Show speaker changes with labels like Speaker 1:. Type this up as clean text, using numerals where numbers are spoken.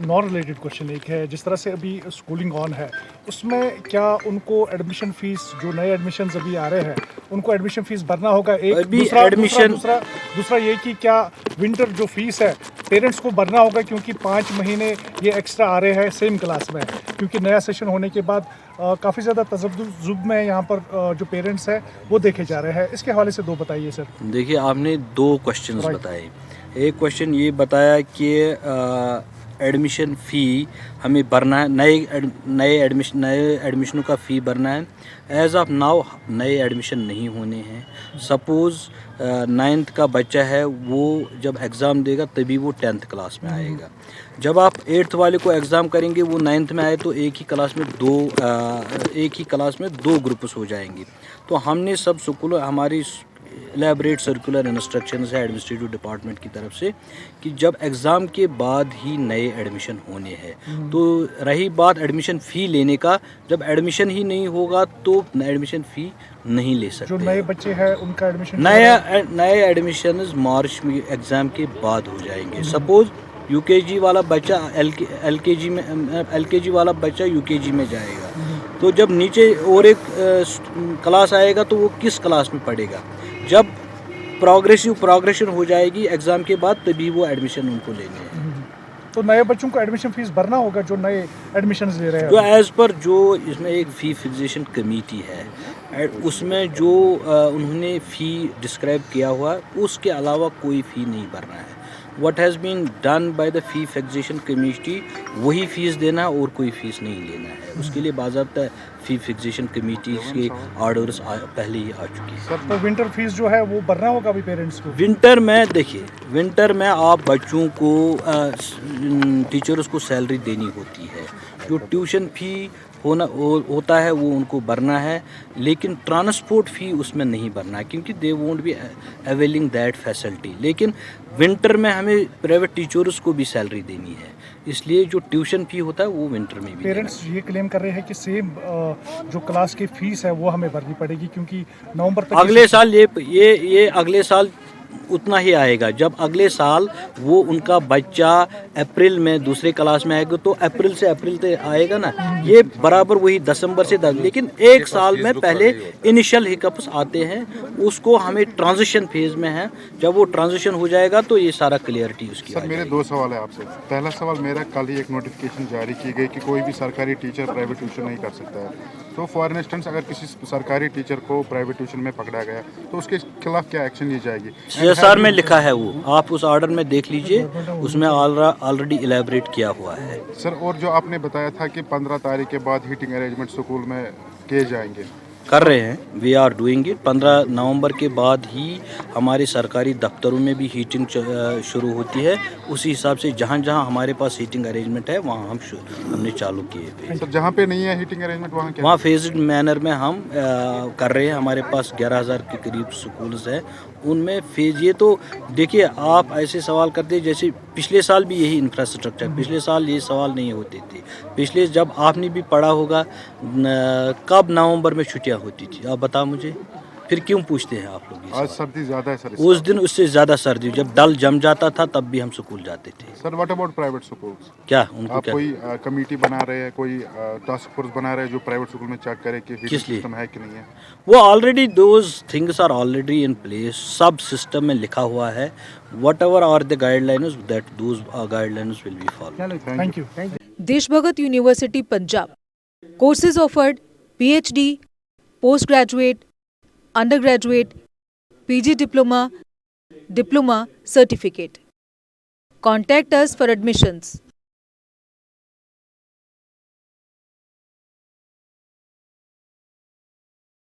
Speaker 1: Non related question एक है, जिस तरह से अभी स्कूलिंग ऑन है उसमें क्या उनको एडमिशन फीस, जो नए एडमिशन अभी आ रहे हैं उनको एडमिशन फीस भरना होगा? एक
Speaker 2: अभी
Speaker 1: दूसरा
Speaker 2: एडमिशन
Speaker 1: दूसरा ये कि क्या विंटर जो फीस है पेरेंट्स को भरना होगा, क्योंकि 5 महीने ये एक्स्ट्रा आ रहे हैं सेम क्लास में, क्योंकि नया सेशन होने के बाद काफ़ी ज़्यादा तज़ब्ज़ुब में यहाँ पर जो पेरेंट्स हैं वो देखे जा रहे हैं। इसके हवाले से दो बताइए सर।
Speaker 2: देखिए, आपने 2 क्वेश्चंस बताए। एक क्वेश्चन ये बताया कि एडमिशन फ़ी हमें भरना है, नए एडमिशनों का फ़ी भरना है। एज़ ऑफ नाउ नए एडमिशन नहीं होने हैं। सपोज़ 9th का बच्चा है, वो जब एग्ज़ाम देगा तभी वो 10th क्लास में आएगा। जब आप 8th वाले को एग्ज़ाम करेंगे, वो 9th में आए तो एक ही क्लास में दो ग्रुप्स हो जाएंगे। तो हमने सब स्कूलों, हमारी इलेबरेट सर्कुलर इंस्ट्रक्शंस है एडमिनिस्ट्रेटिव डिपार्टमेंट की तरफ से कि जब एग्ज़ाम के बाद ही नए एडमिशन होने हैं। तो रही बात एडमिशन फ़ी लेने का, जब एडमिशन ही नहीं होगा तो एडमिशन फ़ी नहीं ले सकते।
Speaker 1: जो नए बच्चे हैं उनका एडमिशन,
Speaker 2: नए एडमिशन मार्च में एग्ज़ाम के बाद हो जाएंगे। सपोज़ यूकेजी वाला बच्चा एलकेजी वाला बच्चा यूकेजी में जाएगा, तो जब नीचे और एक क्लास आएगा तो वो किस क्लास में पढ़ेगा? जब प्रोग्रेशन हो जाएगी एग्ज़ाम के बाद, तभी वो एडमिशन उनको लेने हैं।
Speaker 1: तो नए बच्चों को एडमिशन फीस भरना होगा जो नए एडमिशन ले रहे हैं।
Speaker 2: जो एज़ पर जो इसमें एक फ़ी फिक्सेशन कमेटी है, उसमें जो उन्होंने फ़ी डिस्क्राइब किया हुआ है, उसके अलावा कोई फ़ी नहीं भरना है। What has been done by the fee fixation committee, वही फ़ीस देना है और कोई फ़ीस नहीं लेना है। उसके लिए बाज़ाब्ता फ़ी फिक्सेशन कमेटी के ऑर्डर्स पहले ही आ चुके हैं।
Speaker 1: सर, तो विंटर फीस जो है वो भरना होगा अभी पेरेंट्स को?
Speaker 2: विंटर में देखिए, विंटर में आप बच्चों को टीचर्स को सैलरी देनी होती है। जो ट्यूशन फ़ी होता है वो उनको भरना है, लेकिन ट्रांसपोर्ट फ़ी उसमें नहीं भरना है, क्योंकि they won't be availing that facility. लेकिन विंटर में हमें प्राइवेट टीचर्स को भी सैलरी देनी है, इसलिए जो ट्यूशन फ़ी होता है वो विंटर में भी।
Speaker 1: पेरेंट्स ये क्लेम कर रहे हैं कि सेम जो क्लास की फ़ीस है वो हमें भरनी पड़ेगी, क्योंकि नवंबर तक
Speaker 2: अगले साल ये अगले साल उतना ही आएगा। जब अगले साल वो उनका बच्चा अप्रैल में दूसरे क्लास में आएगा तो अप्रैल तक आएगा ना, ये बराबर वही दिसंबर से 10। लेकिन एक साल में पहले इनिशियल हिकअप्स आते हैं, उसको हमें ट्रांजिशन फेज में है। जब वो ट्रांजिशन हो जाएगा तो ये सारा क्लियरिटी उसकी।
Speaker 3: सर, मेरे 2 सवाल है आपसे। पहला सवाल मेरा, कल ही एक नोटिफिकेशन जारी की गई कि कोई भी सरकारी टीचर प्राइवेट ट्यूशन नहीं कर सकता है। तो फॉर इंस्टेंस अगर किसी सरकारी टीचर को प्राइवेट ट्यूशन में पकड़ा गया तो उसके खिलाफ क्या एक्शन ली जाएगी?
Speaker 2: CSR में लिखा है, वो आप उस ऑर्डर में देख लीजिए, उसमें ऑलरेडी इलेबरेट किया हुआ है।
Speaker 3: सर, और जो आपने बताया था कि 15 तारीख के बाद हीटिंग अरेंजमेंट स्कूल में किए जाएंगे,
Speaker 2: कर रहे हैं, वी आर डूइंग इट। 15 नवंबर के बाद ही हमारे सरकारी दफ्तरों में भी हीटिंग शुरू होती है। उसी हिसाब से जहाँ जहाँ हमारे पास हीटिंग अरेंजमेंट है वहाँ हमने चालू किए हुए।
Speaker 3: सर, जहाँ पे नहीं है हीटिंग अरेंजमेंट
Speaker 2: वहाँ फेज्ड मैनर में हम कर रहे हैं। हमारे पास 11,000 के करीब स्कूल्स हैं, उनमें फेज। ये तो देखिए, आप ऐसे सवाल करते जैसे पिछले साल भी यही इंफ्रास्ट्रक्चर, पिछले साल ये सवाल नहीं होते थे। पिछले, जब आपने भी पढ़ा होगा, कब नवंबर में छुट्टियां होती थी, आप बता मुझे, फिर क्यों पूछते हैं आप लोग?
Speaker 3: आज सर्दी ज़्यादा है सर।
Speaker 2: उस दिन उससे ज़्यादा सर्दी, जब डल जम जाता था तब भी हम स्कूल जाते थे।
Speaker 3: Sir, what about private schools?
Speaker 2: क्या उनको
Speaker 3: आप
Speaker 2: क्या
Speaker 3: कोई कमेटी बना रहे हैं, कोई टास्क फोर्स बना रहे हैं जो प्राइवेट स्कूल में चेक करे कि हीटिंग सिस्टम है कि नहीं है?
Speaker 2: वो already those things are already in place, सब सिस्टम में लिखा हुआ है। Whatever are the guidelines, that those guidelines will be follow.
Speaker 1: Thank you.
Speaker 4: Desh Bhagat university Punjab, courses offered: PhD, postgraduate, undergraduate, PG diploma, diploma, certificate. Contact us for admissions.